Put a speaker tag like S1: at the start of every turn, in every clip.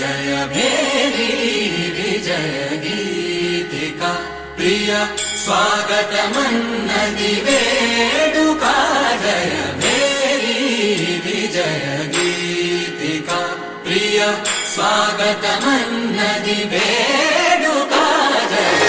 S1: जय भेरी विजय गीतिका प्रिय स्वागतमन्नदि वेडुका जय भेरी विजय गीतिका प्रिय स्वागतमन्नदि वेडुका जय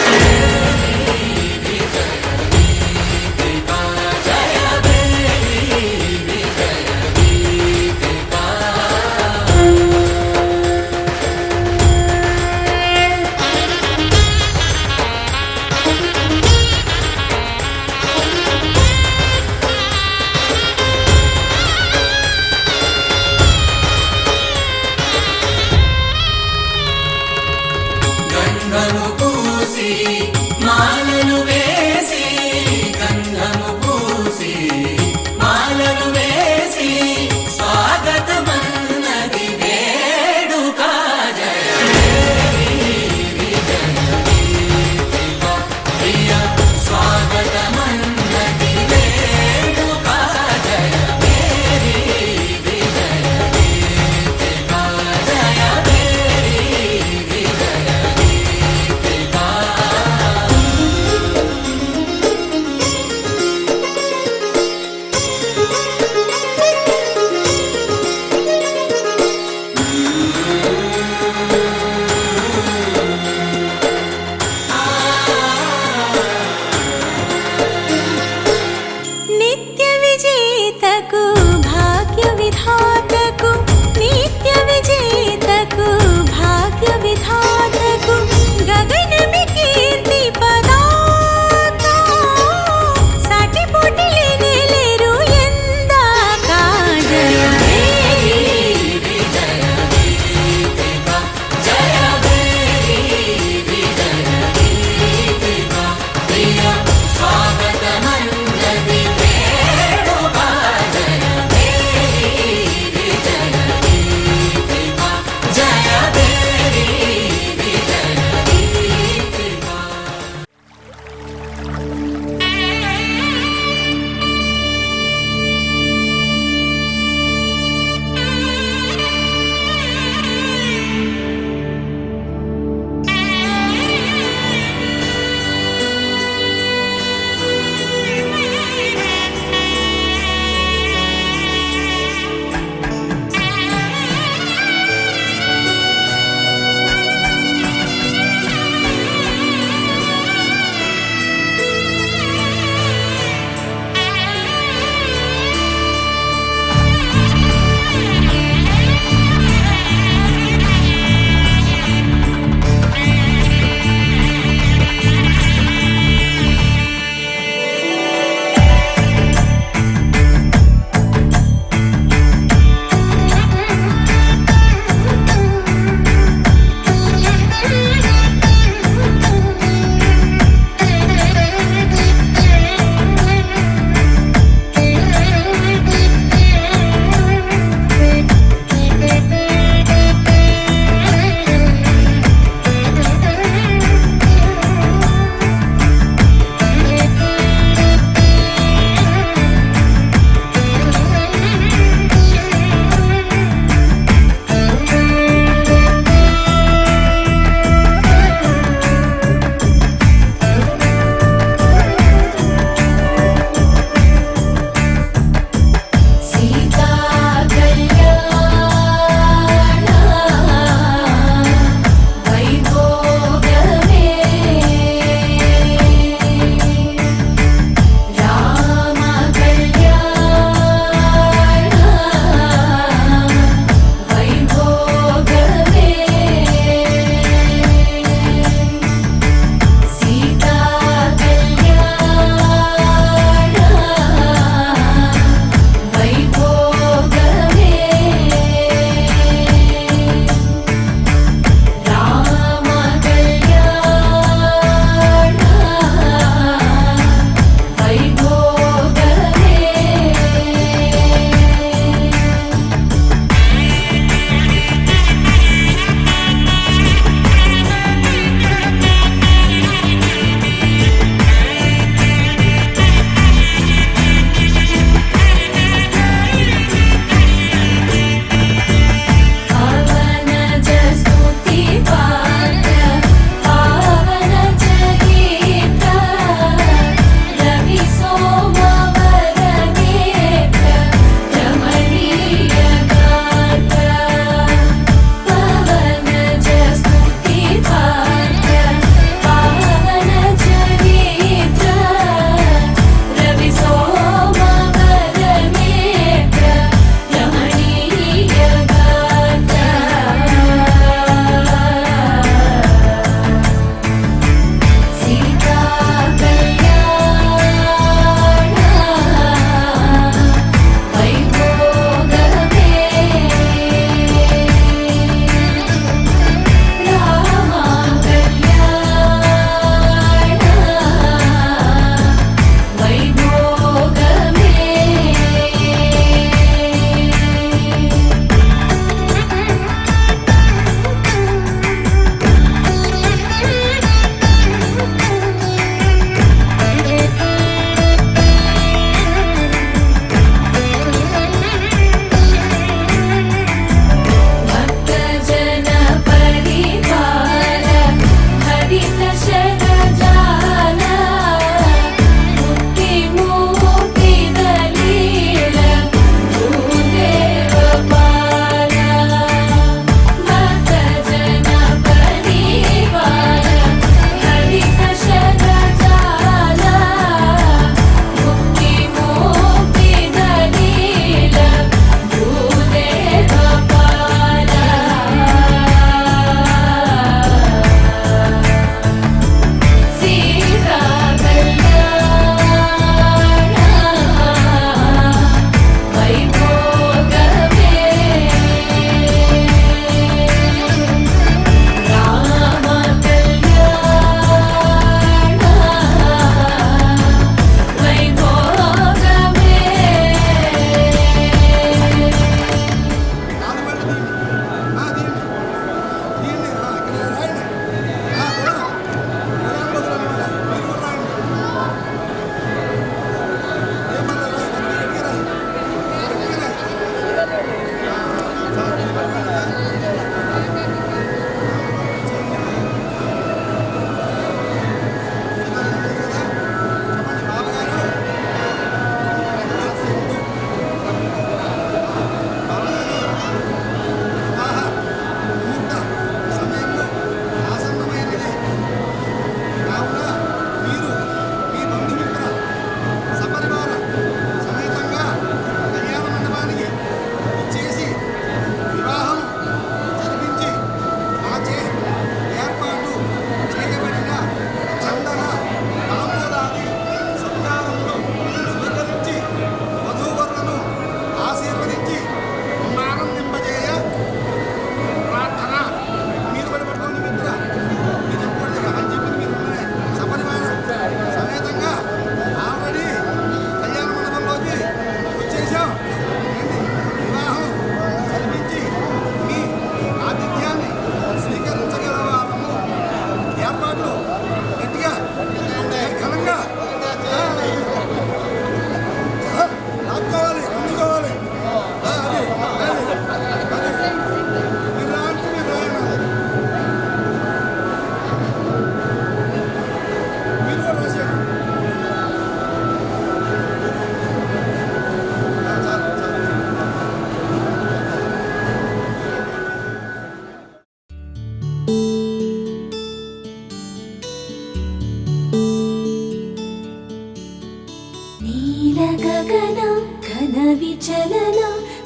S2: చలన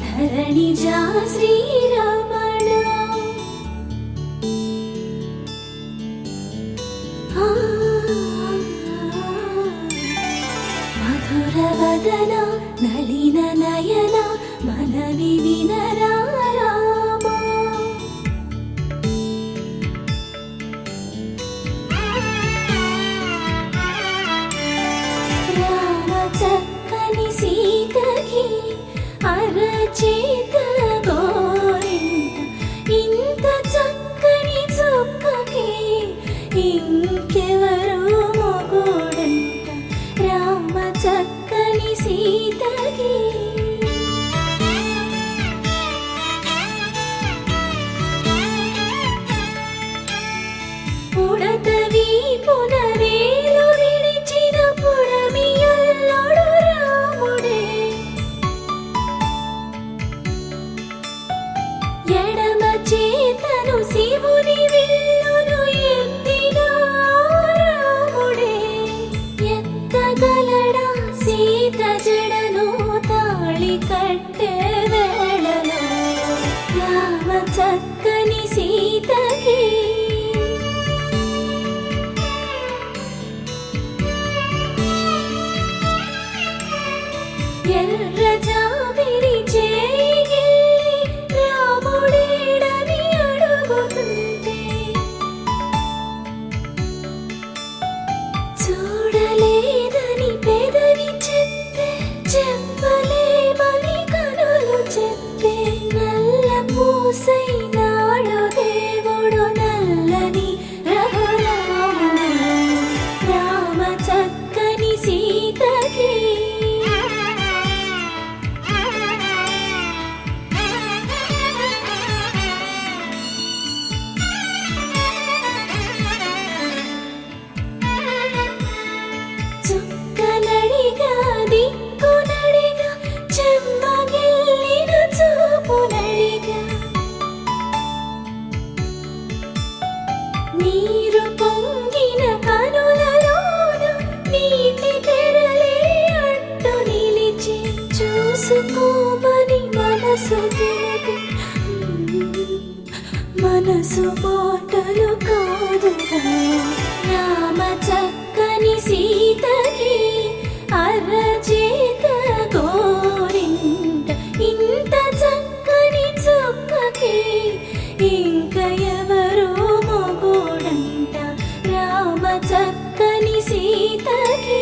S2: ధరణిజా శ్రీరమణ మధుర వదన నళిన నయన మనవి వినరా రామా రామ చక్కని సీతకి అరచేత గోరింట ఇంత చక్కని చుక్కకి ఇంకెవరు మొగుడంట రామ చక్కని సీతకి ఉడతవి పునవేలు విడిచిన పుడమియల్లుడు రాముడే ఎడమ చేతను శివుని విల్లును ఎత్తిన రాముడే ఎత్తగలడా సీత జడను తాళి కట్టే వేళలో రామ చక్కని సీతకి ఎర్ర జాబిలి చేయి రాముడేడని అడుగుతుంటే చూడలేదని పెదవి చెప్పే చెప్పలేమని కనులు చెప్పే నల్ల పూసై నాడు దేవుడు నల్లని రఘురాముడు రామ చక్కని సీతకి చుక్కనడిగా దిక్కునడిగా చెమ్మగిల్లిన చూపునడిగా నీరు పొంగిన కనులలోన నీటి తెరలే అడ్డు నిలిచి చూసుకోమని మనసు తెలిపి మనసు మాటలు కాదుగా రామ చక్కని సీతకి అరచేత గోరింట ఇంత చక్కని చుక్కకి ఇంక ఎవరు మొగుడంట రామ చక్కని సీతకి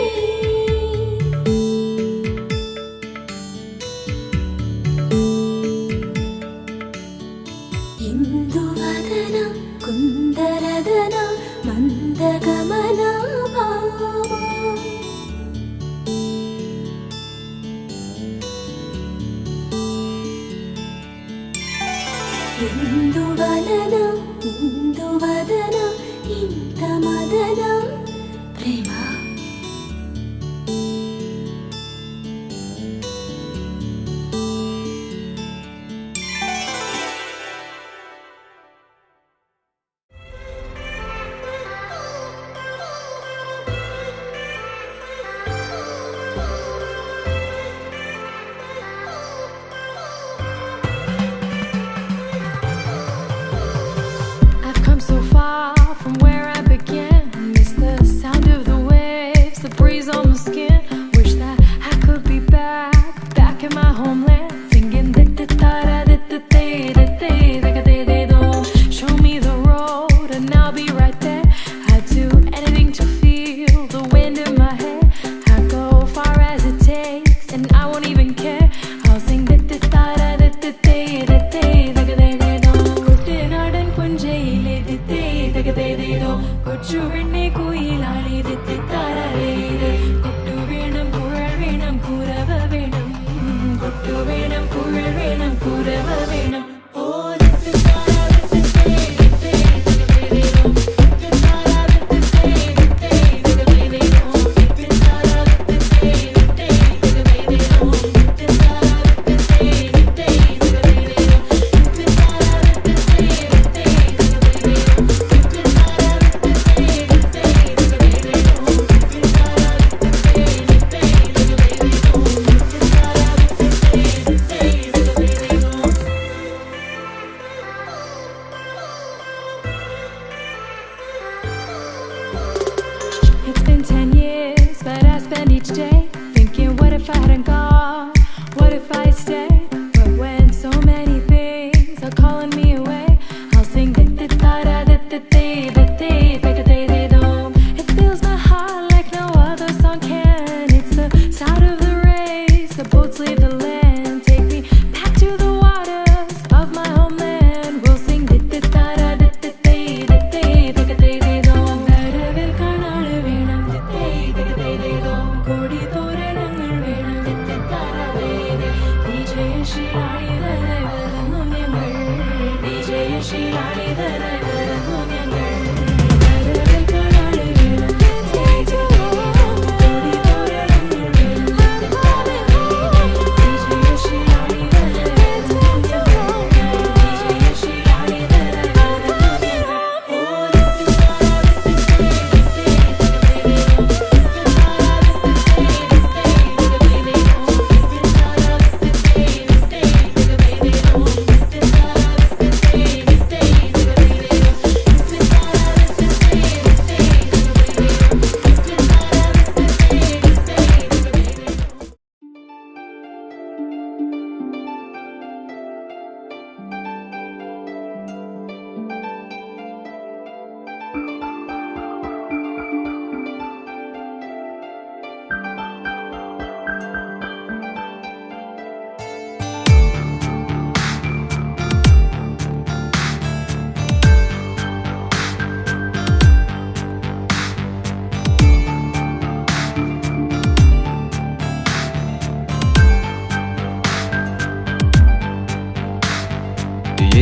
S2: ఇందువదన కుందరదన మందగమన భామా ఇందువలన ఇందువదన ఇంత మదన ప్రేమ
S3: I've come so far from where I began. It's the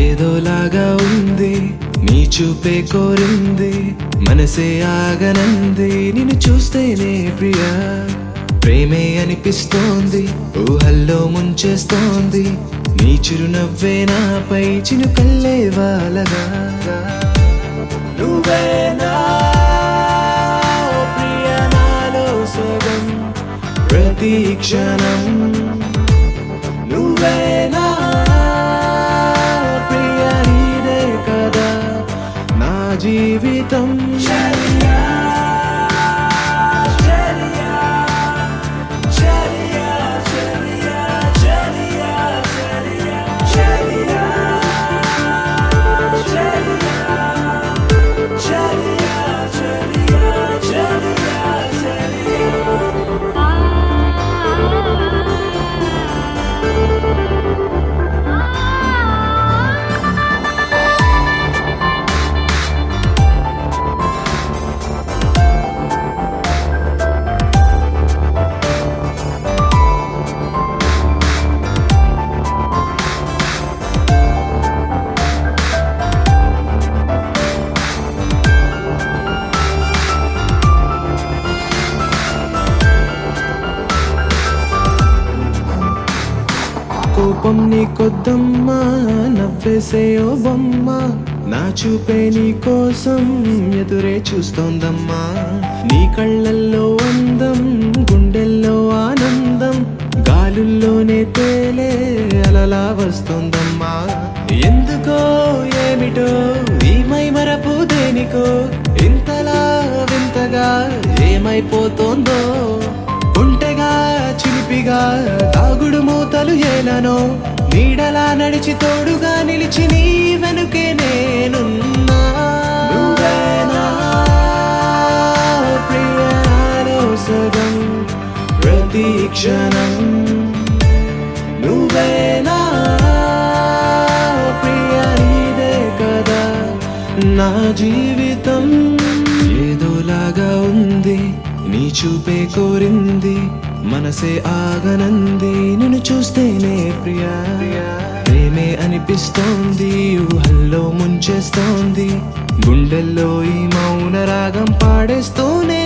S3: ఏదోలాగా ఉంది నీ చూపే కోరింది మనసే ఆగనంది నిన్ను చూస్తేనే ప్రియా ప్రేమే అనిపిస్తోంది ఊహల్లో ముంచేస్తోంది నీ చిరునవ్వే నాపై చినుకల్లే వాలగా నువ్వేనా ఓ ప్రియా నాలో సగం ప్రతి క్షణం నువ్వేనా జీవితం కోపం నీకొద్దమ్మా నవ్వేసే ఓ బొమ్మ నా చూపే నీ కోసం ఎదురే చూస్తోందమ్మా నీ కళ్ళల్లో అందం గుండెల్లో ఆనందం గాలుల్లోనే తేలే అలలా వస్తోందమ్మా ఎందుకో ఏమిటో ఈ మైమరపు దేనికో ఇంతలా వింతగా ఏమైపోతోందో ఒంటెగా చిలిపిగా దాగుడు మూతలు ఏలనో నీడలా నడిచి తోడుగా నిలిచి నీ వెనుకే నేనున్నా నువ్వేనా ప్రియాలో సగం ప్రతి క్షణం నువ్వేనా ప్రియా నీదే కదా నా జీవితం ఏదోలాగా ఉంది నీ చూపే కోరింది మనసే ఆగనంది నిన్ను చూస్తేనే ప్రియా ప్రేమే అనిపిస్తోంది ఊహల్లో ముంచేస్తోంది గుండెల్లో ఈ మౌన రాగం పాడేస్తూనే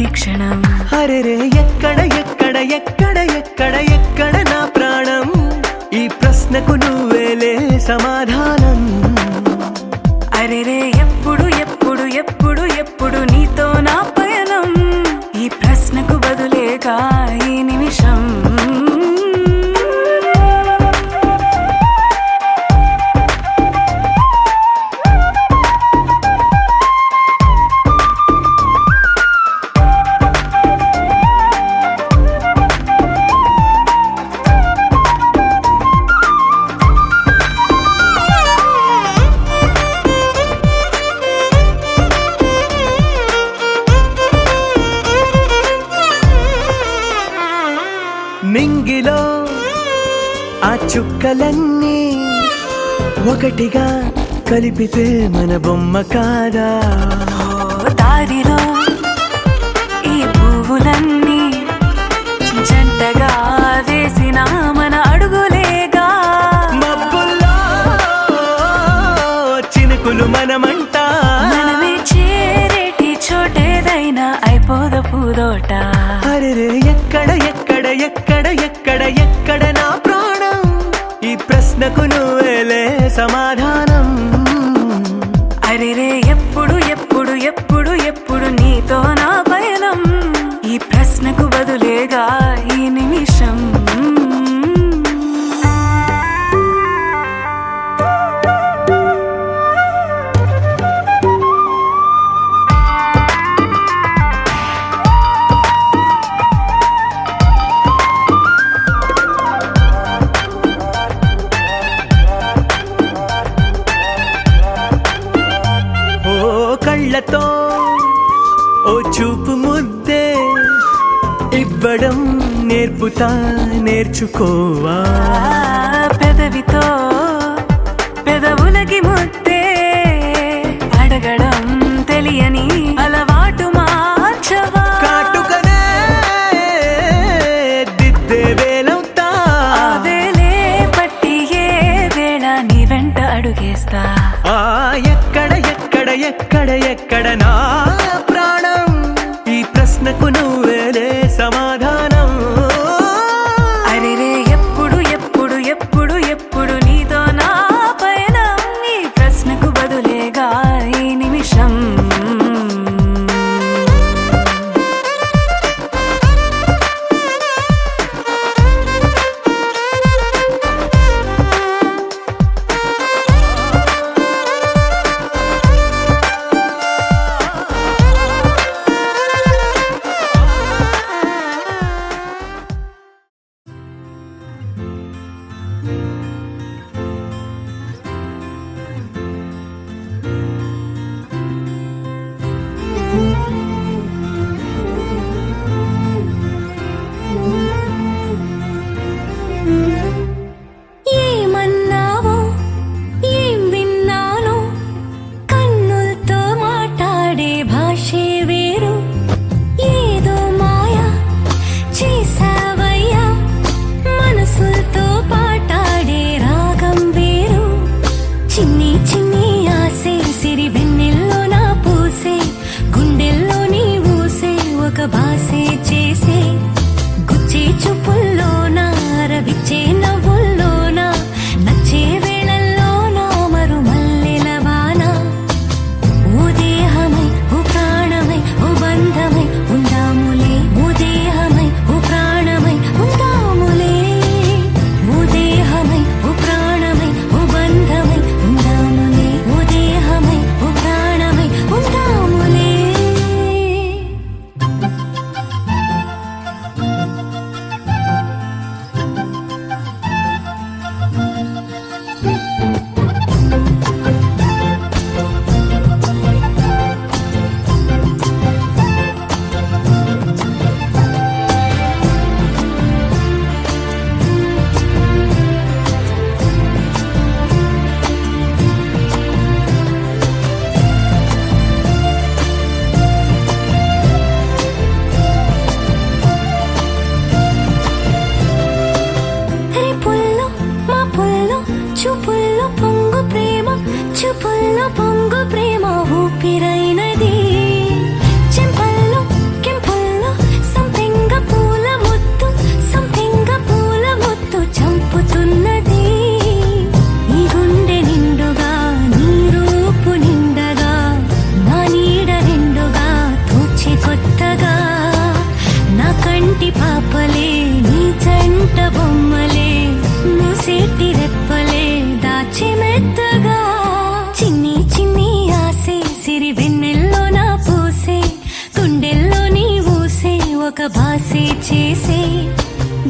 S4: ప్రతి క్షణం.
S3: అరెరే ఎక్కడ ఎక్కడ ఎక్కడ ఎక్కడ ఎక్కడ నా ప్రాణం, ఈ ప్రశ్నకు నువ్వేలే సమాధానం.
S4: అరెరే ఎప్పుడు ఎప్పుడు ఎప్పుడు ఎప్పుడు నీతో నా పయనం, ఈ ప్రశ్నకు బదులేగా ఈ నిమిషం.
S3: నింగిలో ఆ చుక్కలన్నీ ఒకటిగా కలిపితే మన బొమ్మ కాదా.
S4: దారిలో ఈ పువ్వులన్నీ జంటగా వేసిన మన అడుగులేగా.
S3: మబ్బుల్లో చినుకులు మనమంట,
S4: మనమే చేరేటి చోటేదైనా అయిపోద పూదోట.
S3: అరెరే ఎక్కడ ఎక్కడ ఎక్కడ ఎక్కడ ఎక్కడ నా ప్రాణం, ఈ ప్రశ్నకు నువ్వేలే సమాధానం.
S4: అరెరే ఎప్పుడు ఎప్పుడు ఎప్పుడు ఎప్పుడు నీతో నా పయనం, ఈ ప్రశ్నకు బదులేగా ఈ నిమిషం.
S3: కళ్ళతో ఓ చూపు ముద్దే ఇవ్వడం నేర్పుతా, నేర్చుకోవా.
S4: పెదవితో పెదవులకి ముద్దే అడగడం తెలియని అలవాటు మార్చవా.
S3: కాటుకనే దిద్దే వేలవుతా,
S4: వేలే పట్టి ఏ వేళ నీ వెంట అడుగేస్తా.
S3: ఎక్కడ ఎక్కడ ఎక్కడ ఎక్కడ నా ప్రాణం, ఈ ప్రశ్నకు నువ్వేలే సమాధానం.
S4: అరెరే ఎప్పుడు ఎప్పుడు ఎప్పుడు ఎప్పుడు నీతో నా పయనం, ఈ ప్రశ్నకు బదులేగా ఈ నిమిషం.
S2: ఏమన్నావో ఏం విన్నానో, కన్నులతో మాట్లాడే భాషే వేరు. ఏదో మాయా చేసావయ్యా, మనసులతో పాటాడే రాగం వేరు. చిన్ని చిన్ని ఆసే సిరి వెన్నెల్లో నా పూసే, గుండెల్లో నీ ఊసే ఒక భాసే చేసే. గుచ్చే చూపుల్లోనా రవిచ్చే నవ్వుల్లోనా, నచ్చే వేళల్లోనా మరు మల్లెల వాన. ఓ దేహమై ఓ ప్రాణమై ఓ బంధమై ఉందాములే, ఓ దేహమై ఓ ప్రాణమై ఉందాములే. ఓ దేహమై ఓ ప్రాణమై ఓ బంధమై ఉందాములే, ఓ దేహమై ఓ ప్రాణమై ఉందాములే. చూపుల్లో పొంగు ప్రేమ, చూపుల్లో పొంగు ప్రేమ ఊపిరైనది. చెంపల్లో కెంపు ఒక బాసే చేసే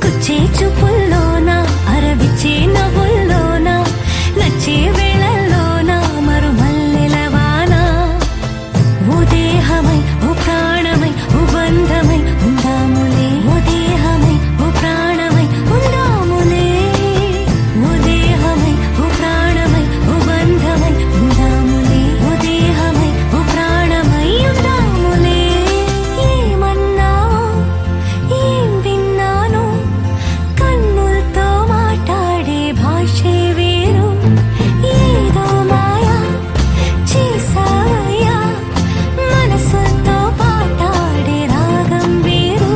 S2: గుచ్చే చూపుల్లోన అరవిచ్చే నవ్వుల్లోన నచ్చే వేళల్లోన మరుమల్లెల వాన ఓ దేహమై ఓ ప్రాణమై ఓ బంధమై ఉందాములే ఓ దేహమై ఓ ప్రాణమై ఉందాములే ఓ దేహమై ఓ ప్రాణమై ఓ బంధమై ఉందాములే ఓ దేహమై ఓ ప్రాణమై ఉందాములే ఏమన్నావు ఏం విన్నాను కన్నులతో మాట్లాడే భాషే వేరు ఏదో మాయా చేసావయ్యా మనసుతో పాటాడే రాగం వేరు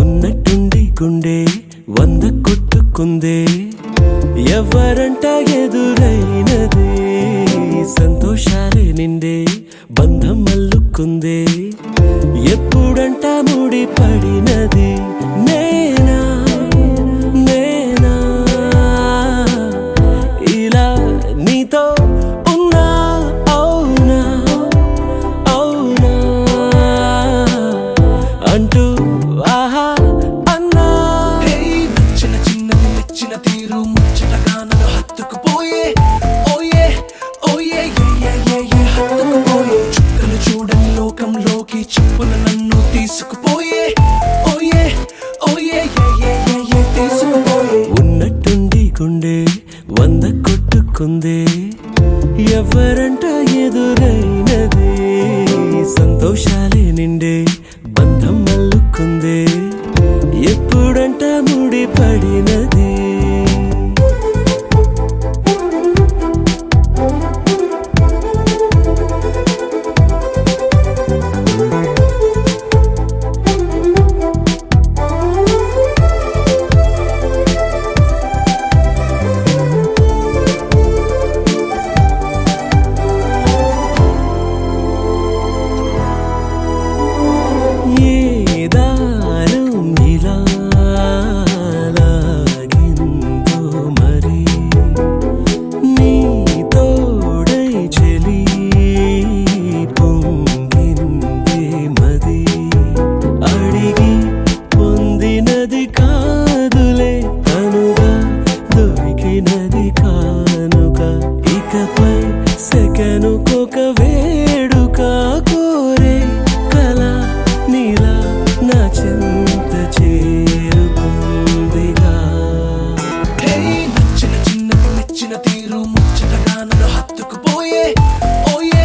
S3: ఉన్నట్టుండి గుండె 100 కొట్టుకుందే ఎవరంట ఎదురైనది సంతోషాలే నిండే బంధం అల్లుకుందే ఎప్పుడంట ముడి పడినది నేనా నేనా ఇలా నీతో ఉన్నా అవునా అవునా అంటూ ఆహా అన్నా
S5: నచ్చిన చిన్నది మెచ్చిన తీరు ముచ్చటగా నన్ను హత్తుకుపోయే ఓయే ఓయే హత్తుకుపోయే చుక్కలు చూడని లోకంలోకి చెప్పున నన్ను తీసుకుపోయే ఓయే ఓయే తీసుకుపోయే
S3: ఉన్నట్టుండి గుండె 100 కొట్టుకుందే ఎవరంట ఎదురైనది సంతోషాలే నిండే బంధం అల్లుకుందే ఎప్పుడంట ముడి పడినది ఏ దారం ఇలా లాగిందో మరి నీ తోడై చెలి పొంగిందే మది అడిగి పొందినది కాదులే తనుగా దొరికినది కానుక ఇకపై సెకనుకొక వేడుక కోరే కల నీలా నా చెంత చేరుకుందిగా
S5: నచ్చిన చిన్నది మెచ్చిన తీరు ముచ్చటగా నన్ను హత్తుకుపోయే ఓయే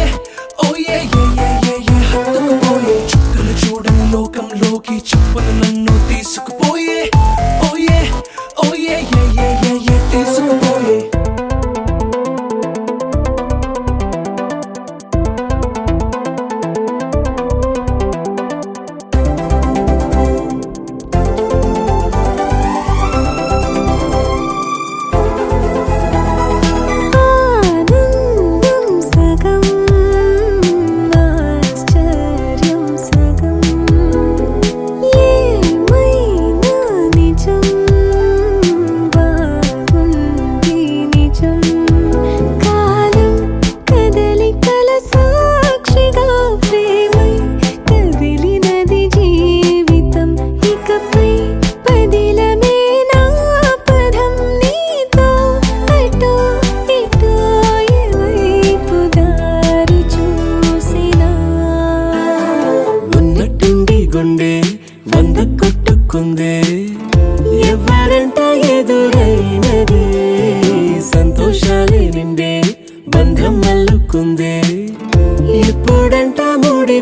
S5: ఓయే హత్తుకుపోయే చుక్కలు చూడని లోకంలోకి చెప్పున నన్ను తీసుకుపోయే ఓయే ఓయే తీసుకుపోయే
S2: ఆనందం సగం ఆశ్చర్యం సగం ఏమైనా నిజం బాగుంది నిజం కాలం కదలికల సాక్షిగా ప్రేమై కదిలినది జీవితం ఇకపై పదిలమే నా పదం నీతో అటో ఇటో ఎవైపు దారి చూసినా
S3: ఉన్నట్టుండి గుండె 100 కొట్టుకుందే ఎవరంట ఎదురైనది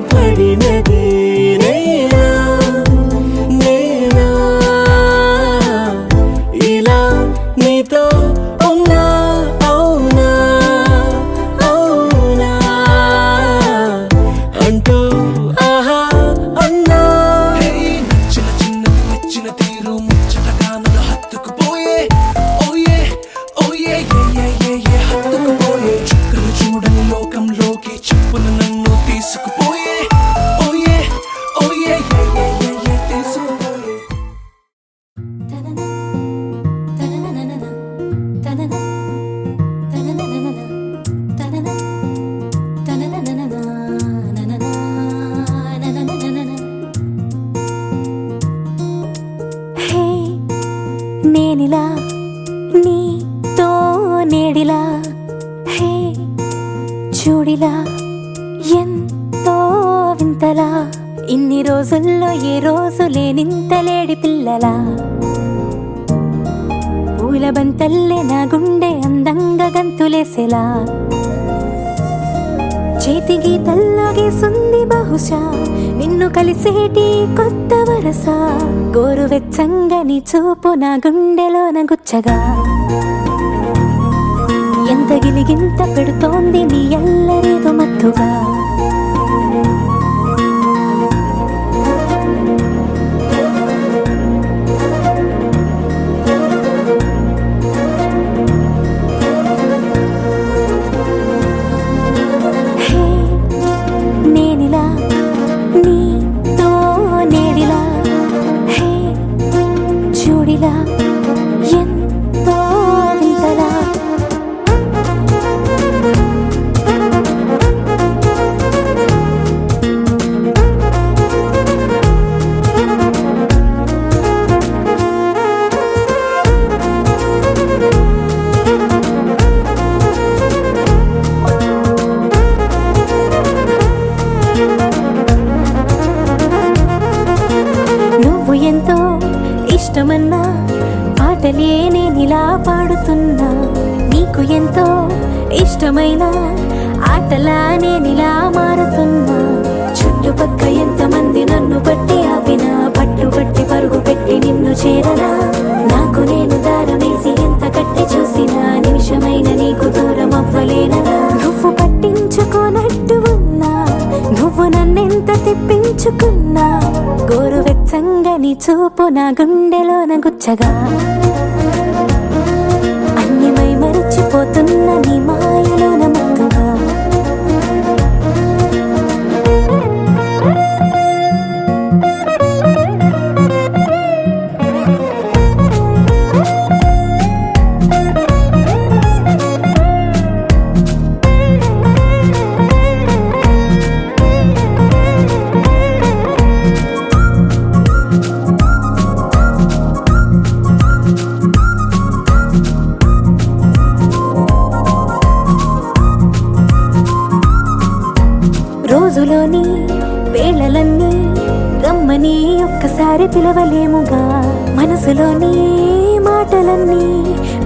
S3: పడినది నేనా నేనా ఇలా నీతో ఉన్నా అవునా అవునా అంటూ ఆహా అన్నా
S5: నచ్చిన చిన్నది నచ్చిన తీరు ముచ్చటగా నన్ను హత్తుకుపోయే ఓయే ఓయే ఏ హత్తుకుపోయే చుక్కలు చూడని లోకంలోకి చెప్పున నన్ను తీసుకుపోయే ఓయే ఓయే తీసుకుపోయే
S2: హే నేనిలా నీతో నేడిలా హే చూడిలా ఎంతో వింతలా ఇన్ని రోజుల్లో ఏ రోజు లేనింత లేడి పిల్లలా పూల బంతల్లే నా గుండె అందంగా గంతులేసేలా చేతి గీతల్లో గీసుంది బహుశా నిన్ను కలిసేటి కొత్త వరస గోరువెచ్చంగా నీ చూపు నా గుండెలోన గుచ్చగా ఎంత గిలిగింత పెడుతోంది నీ ఎల్లరేదో మత్తుగా హే నేనిలా నీతో నేడిలా హే చూడిలా ఎంతో వింతలా నువ్వు ఎంతో ఇష్టమన్నా పాటలే నేనిలా పాడుతున్నా నీకు ఎంతో ఇష్టమైన ఆటలా నేనిలా మారుతున్నా చుట్టుపక్క ఎంతమంది నన్ను బట్టి ఆపినా పట్టుబట్టి పరుగు పెట్టి నిన్ను చేరనా నాకు నేను దారమేసి ఎంత కట్టి చూసినా నిమిషమైన నీకు దూరం అవ్వలేనరా నువ్వు పట్టించుకోనట్టు ఉన్నా నువ్వు నన్నెంత తెప్పించుకున్నా గోరువెచ్చంగా నీ చూపు నా గుండెలోన గుచ్చగా అన్ని మై మరిచిపోతున్న నీ మాయలోన మత్తుగా రోజులోని వేళలన్నీ రమ్మని ఒక్కసారి పిలవలేముగా మనసులోని మాటలన్నీ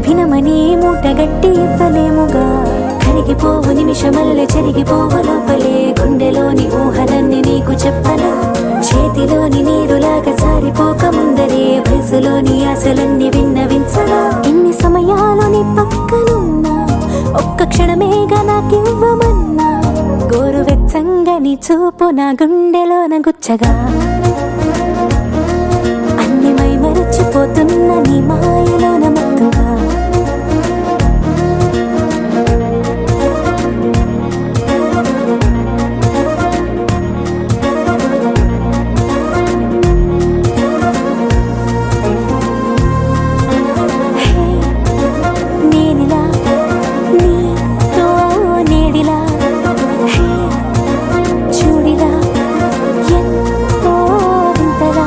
S2: వినమని మూటగట్టి ఇవ్వలేముగా కరిగిపోవు నిమిషమల్లె చెరిగిపోవు లోపలే గుండెలోని ఊహలన్నీ నీకు చెప్పనా చేతిలోని నీరులాగా జారిపోక ముందరే వయసులోని ఆశలన్నీ విన్నవించనా ఇన్ని సమయాలు నీ పక్కనున్నా ఒక్క క్షణమేగా నాకివ్వమన్నా గోరువెచ్చంగా నీ చూపు నా గుండెలోన గుచ్చగా అన్ని మై మరిచిపోతున్న నీ మాయలోన మత్తుగా హే నేనిలా నీతో నేడిలా హే చూడిలా ఎంతో.
S3: ఆ.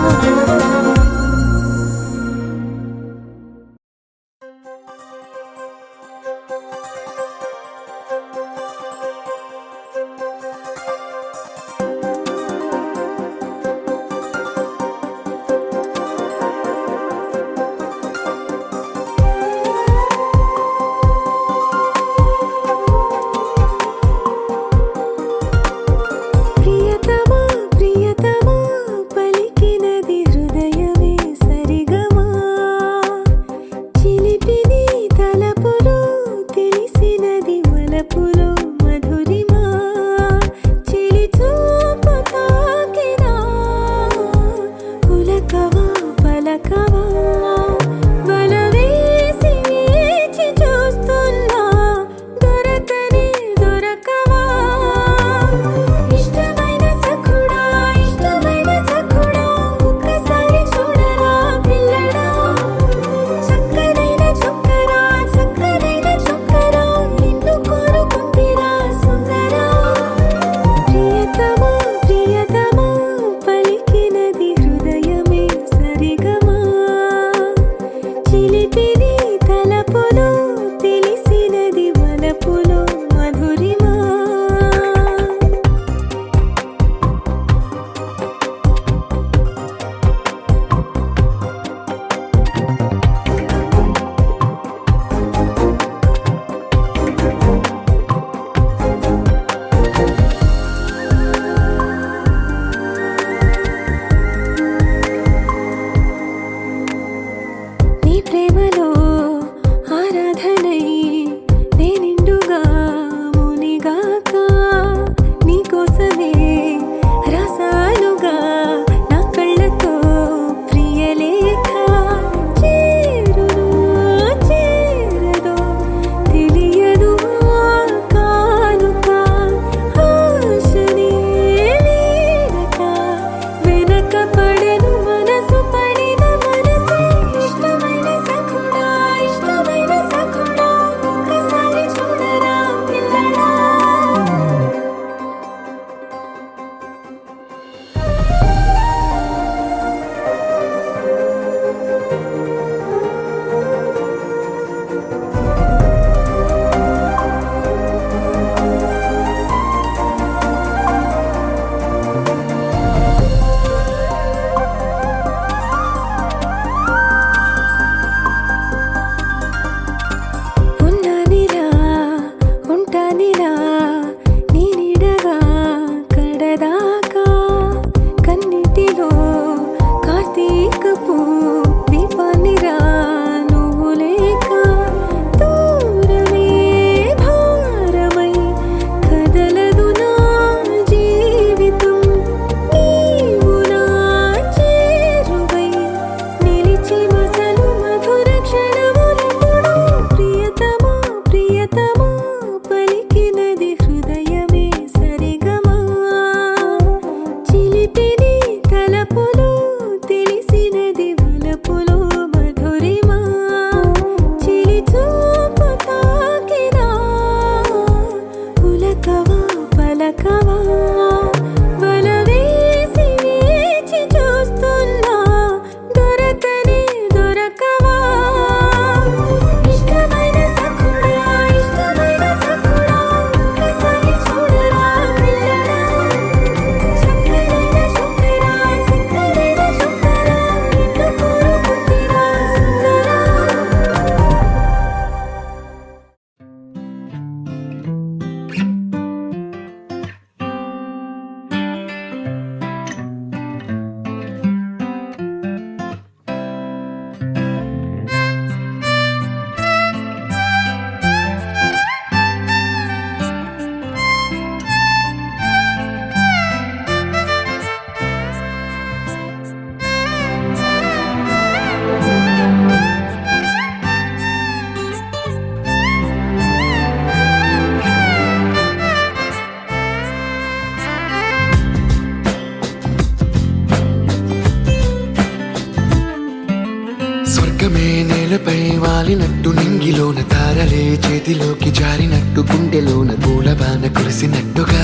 S6: మేఘమే నేలపై వాలినట్టు నింగిలోన తారలే చేతిలోకి జారినట్టు గుండెలోన పూలబాన కురిసినట్టుగా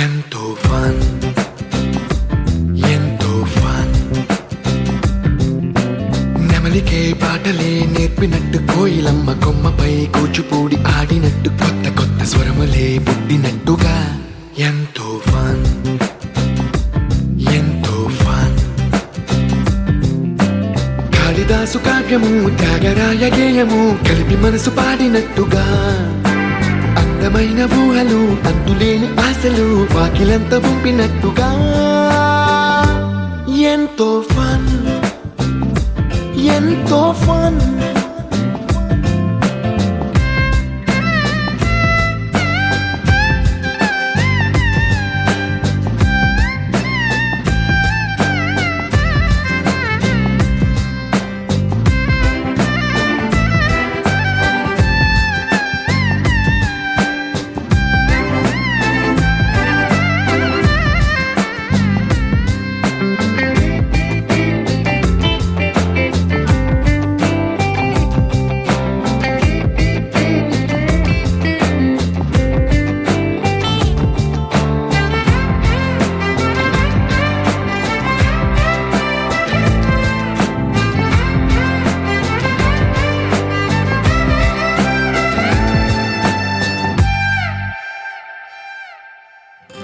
S6: ఎంతో ఫన్ ఎంతో ఫన్ నెమలికే పాటలే నేర్పినట్టు కోయిలమ్మ కొమ్మపై కూచిపూడి ఆడినట్టు కొత్త కొత్త స్వరములే పుట్టినట్టుగా ఎంతో ఫన్ ఎంతో ఫన్ కాళిదాసు కావ్యము త్యాగరాయ గేయము కలిపి మనసు పాడినట్టుగా అందమైన ఊహలు అంతులేని ఆశలు వాకిలంత పంపినట్టుగా ఎంతో ఫన్ ఎంతో ఫన్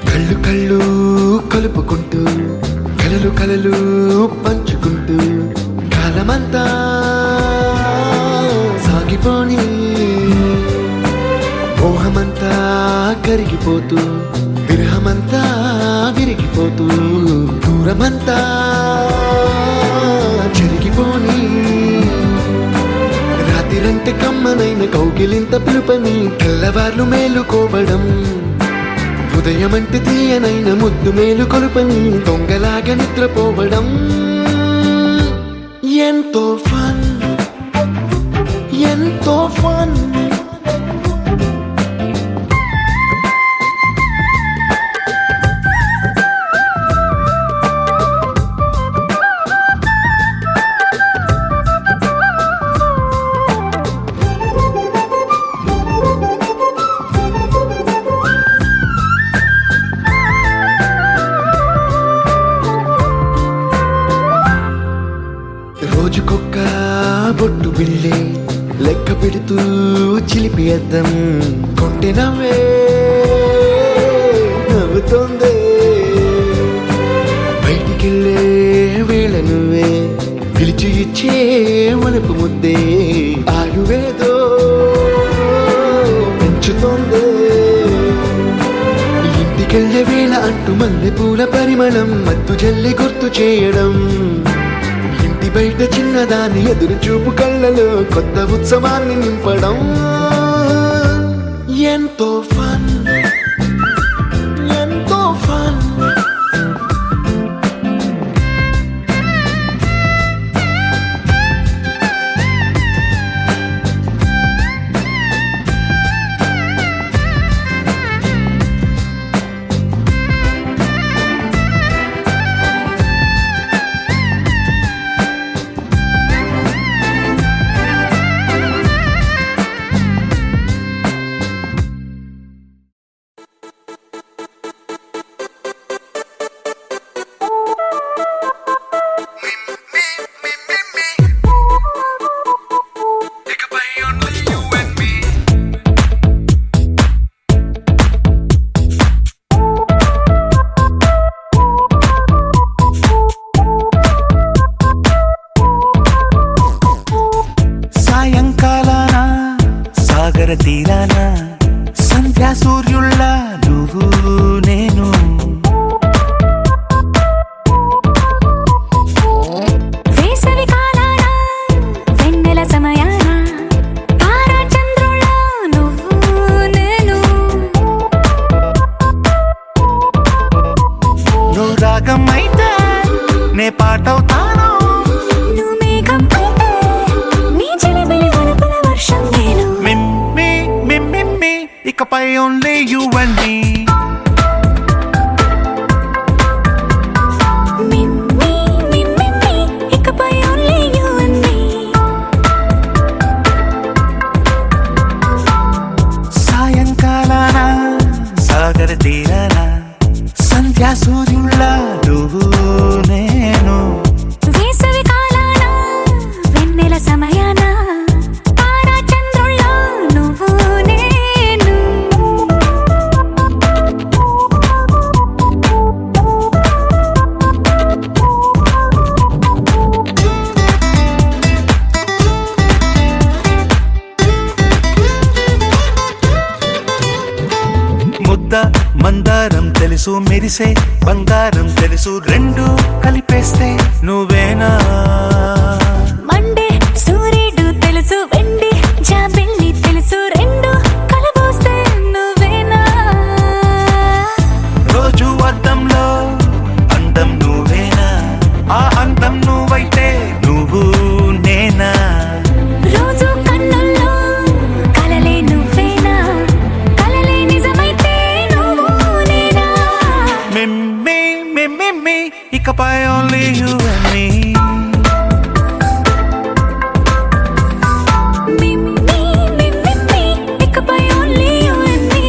S6: కళ్ళు కళ్ళు కలుపుకుంటూ కలలు కలలు పంచుకుంటూ కాలమంతా సాగిపోని మోహమంతా కరిగిపోతూ విరహమంతా విరిగిపోతూ దూరమంతా జరిగిపోని రాత్రిరంటే కమ్మనైన కౌగిలింత పిలుపని తెల్లవార్లు మేలుకోవడం ఉదయమంటే తీయనైన ముద్దు మేలు కొలుపని దొంగలాగా నిద్రపోవడం ఎంతో ఫన్ ఎంతో ఫన్ రోజుకొక్క బొట్టు బిళ్ళే లెక్క పెడుతూ చిలిపి అద్దం కొంటె నవ్వే నవ్వుతోందే బయటికెళ్ళే వేళ నువ్వే పిలిచి ఇచ్చే వనపు ముద్దే ఆయువేదో పెంచుతోందే ఇంటికెళ్ళే వేళ అంటూ మల్లె పూల పరిమళం మత్తు జల్లి గుర్తు చేయడం బయట చిన్నదాని ఎదురు చూపు కళ్ళలో కొత్త ఉత్సవాన్ని నింపడం ఎంతో ఫన్ ఎంతో ఫన్
S3: సాగర తీరాన సంధ్యా సూర్యుళ్ళ నువ్వు నేను
S2: వేసవి కాలాన వెన్నెల సమయాన తారా చంద్రుళ్ళ నువ్వు నేను
S3: నువ్వు రాగం అయితే నే పాటవుతాను
S2: నువ్వు మేఘం అయితే నీ చిలిబిలి వలపుల వర్షం నేను
S3: మిమ్మి ఇకపై ఓన్లీ యు అండ్ మీ
S2: ఇకపై ఓన్లీ యు అండ్ మీ
S3: సంధ్యా సూర్యుళ్ళ నువ్వు నేను
S2: వేసవి కాలాన వెన్నెల సమయాన తారా చంద్రుళ్ళ నువ్వు నేను
S3: ముద్ద మందారం తెలుసు మెరిసే బంగారం తెలుసు రెండు కలిపేస్తే నువ్వేనా
S2: మండే సూర్యుడు తెలుసు వెండి జాబిల్లి తెలుసు రెండు కలబోస్తే నువ్వేనా
S3: రోజు అద్దంలో అందం నువ్వేనా ఆ అందం నువ్వైతే నువ్వు నేనా
S2: రోజు కన్నుల్లో కలలే నువ్వేనా కలలే నిజమైతే నువ్వు నేనా
S3: మిమ్మి మిమ్మి ఇకపై only you and me
S2: meme meme ఇకపై ఓన్లీ యు అండ్ మీ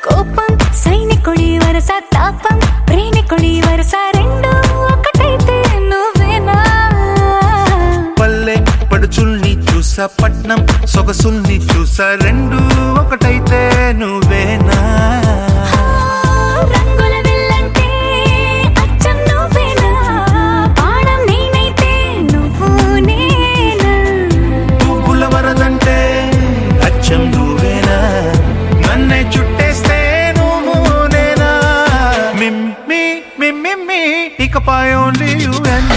S2: కోపం సైనికుడి వరస తాపం ప్రేమికుడి వరస రెండు ఒకటైతే నువ్వేనా
S3: పల్లె పడుచుల్ని చూసా పట్నం సొగసుల్ని చూసా రెండు ఒకటైతే నువ్వేనా
S2: రంగుల వెళ్ళంటే అచ్చం నువ్వేనా పాడం నేనైతే నువ్వు నేనా
S3: పువ్వుల వరదంటే అచ్చం నువ్వేనా నన్నే చుట్టేస్తే నువ్వు నేనా మిమ్మి మిమ్మి ఇకపై only you and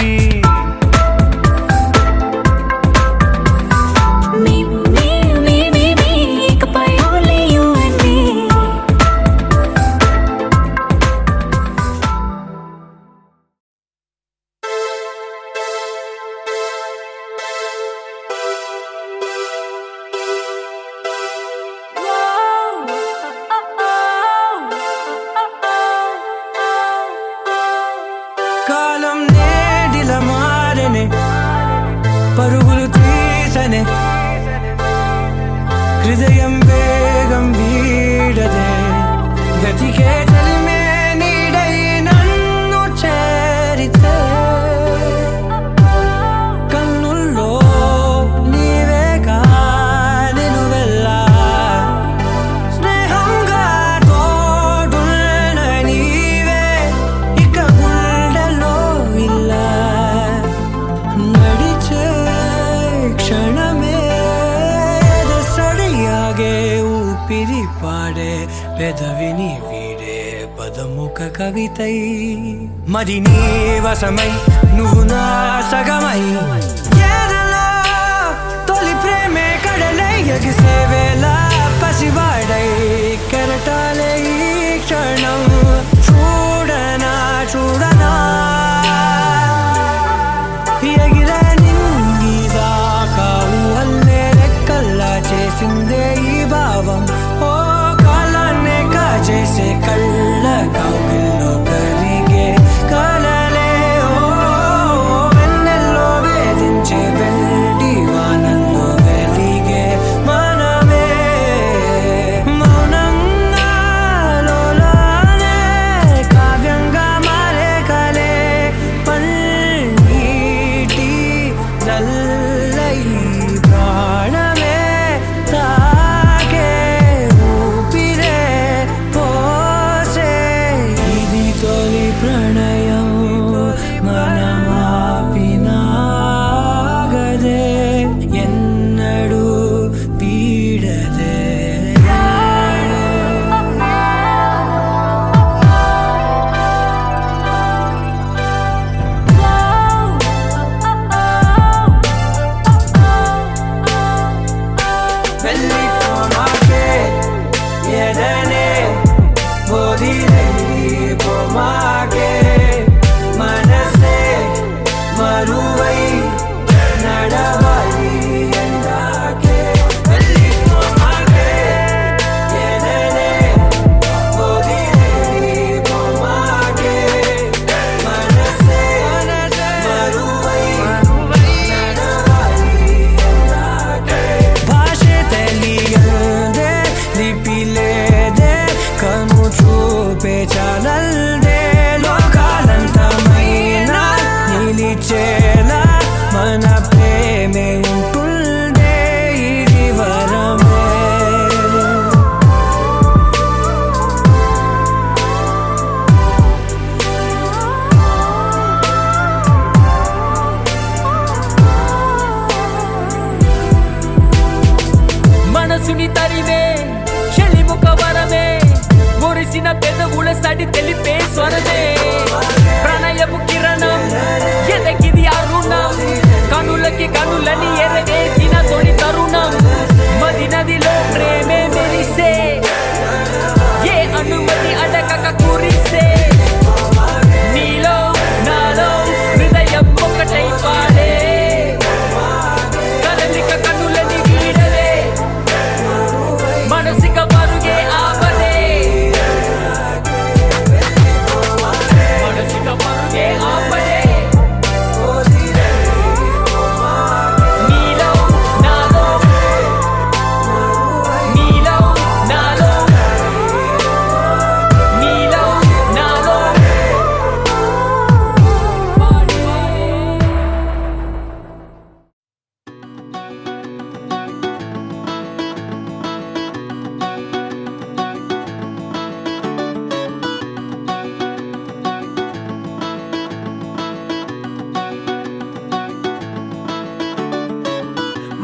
S3: me
S2: meme meme ఇకపై ఓన్లీ యు అండ్ మీ
S5: కాలం నేడిల మారనే పరుగులు తీసనే హృదయం వేగం వీడదే గతికే తలిమే నీడై నన్ను చేరితే కన్నుల్లో నీవేగా నిలువెల్లా స్నేహంగా తోడున్న నీవే ఇక గుండెలో ఇలా నడిచే క్షణమే సడియాగే ఊపిరి పాడే పెదవిని వీడే పదముఖ కవితై మరి నీ వశమై నువ్వు నా సగమై ఎదలో తొలి ప్రేమే కడలై ఎగిసే వేళ పసివాడై కెరటాలే ఈ క్షణం చూడనా చూడనా ఎగిరే నింగిదాకా ఊహల్లే రెక్కల్లా చేసిందే ఈ భావం ఓ కాలాన్నే కాచేసే కళ్ళ కౌగిల్లో కరిగే కలలే ఓ వెన్నెల్లో వేధించే వెండి వానల్లో వెలిగే మనమే మౌనంగా లోలానే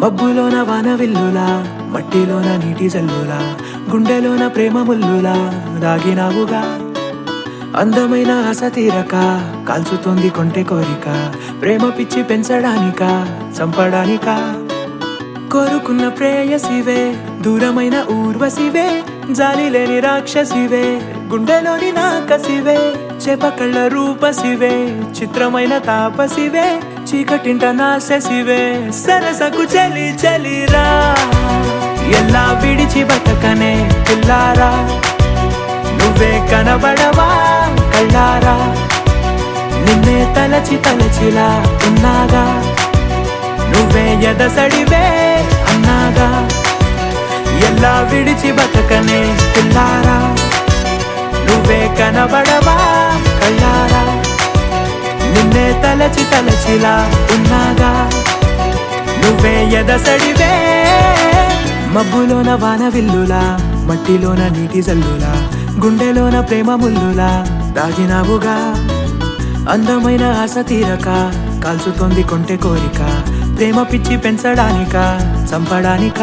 S5: మబ్బులోన వానవిల్లులా మట్టిలోన నీటి జల్లులా గుండెలోన ప్రేమ ముల్లులా దాగినావుగా అందమైన ఆశ తీరక కాల్చుతోంది కొంటె కోరిక ప్రేమ పిచ్చి పెంచడానిక చంపడానిక కోరుకున్న ప్రేయసివే దూరమైన ఊర్వశివే జాలి లేని రాక్షసివే గుండెలోని నాకసివే చేపకళ్ళ రూపసివే చిత్రమైన తాపసివే చీకటింట నాశసివే సరసకు చలి చలిరా ఎలా విడిచి బతకనే పిల్లారా నువ్వే కనబడవా కళ్ళారా నిన్నే తలచి తలచిలా ఉన్నాగా నువ్వే ఎదసడివే అన్నాగా ఎలా విడిచి బతకనే పిల్లారా నువ్వే కనబడవా కళ్ళారా నిన్నే తలచి తలచిలా ఉన్నాగా నువ్వే ఎదసడివే మబ్బులోన వానవిల్లులా మట్టిలోన నీటి జల్లులా గుండెలోన ప్రేమ ముల్లులా దాగినావుగా అందమైన ఆశ తీరక కాల్చుతోంది కొంటె కోరిక ప్రేమ పిచ్చి పెంచడానిక చంపడానిక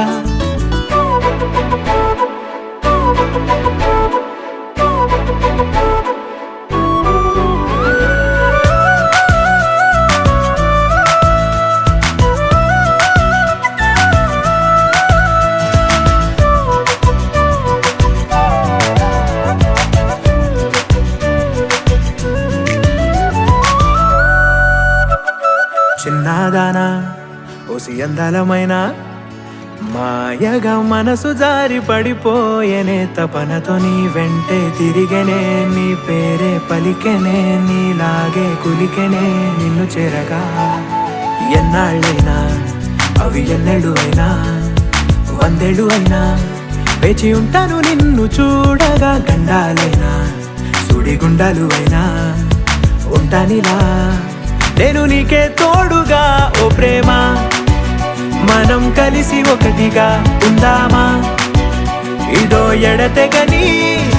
S5: చిన్నదానా ఓసి అందలమైన మాయగా మనసు జారి పడిపోయేనే తపనతో నీ వెంటే తిరిగనే నీ పేరే పలికెనే నీలాగే కులికెనే నిన్ను చేరగా ఎన్నాళ్ళైనా అవి ఎన్నెళ్ళు అయినా 100 ఏళ్ళు అయినా వేచి ఉంటాను నిన్ను చూడగా గండాలైనా సుడిగుండాలు అయినా ఉంటానిలా నేను నీకే తోడుగా ఓ ప్రేమ మనం కలిసి ఒకటిగా ఉందామా ఇదో ఎడతెగని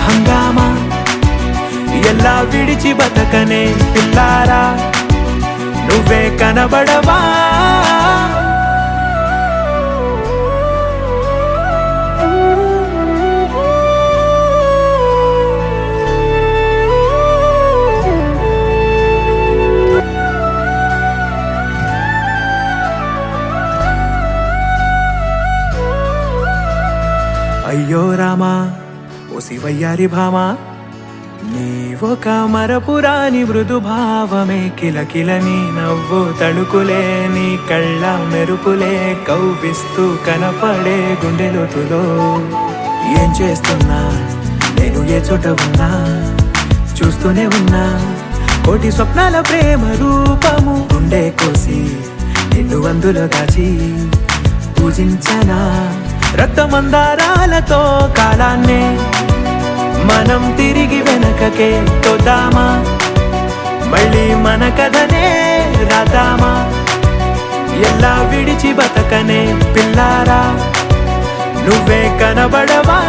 S5: హంగామా ఎలా విడిచి బతకనే పిల్లారా నువ్వే కనబడవా అయ్యో రామా ఓ శివయ్యారి భామా నీవొక మరపురాని మృదు భావమే కిలకిలని నవ్వు తడుకులే నీ కళ్ళ మెరుపులే కవ్విస్తూ కనపడే గుండెలోతులో ఏం చేస్తున్నా నేను ఏ చోట ఉన్నా చూస్తూనే ఉన్నా కోటి స్వప్నాల ప్రేమ రూపము గుండె కోసి నిన్ను అందులో దాచి పూజించనా రక్తమందారాలతో కాలాన్నే మనం తిరిగి వెనకకే తోదామా మళ్ళీ మన కథనే రాదామా ఎలా విడిచి బతకనే పిల్లారా నువ్వే కనబడవా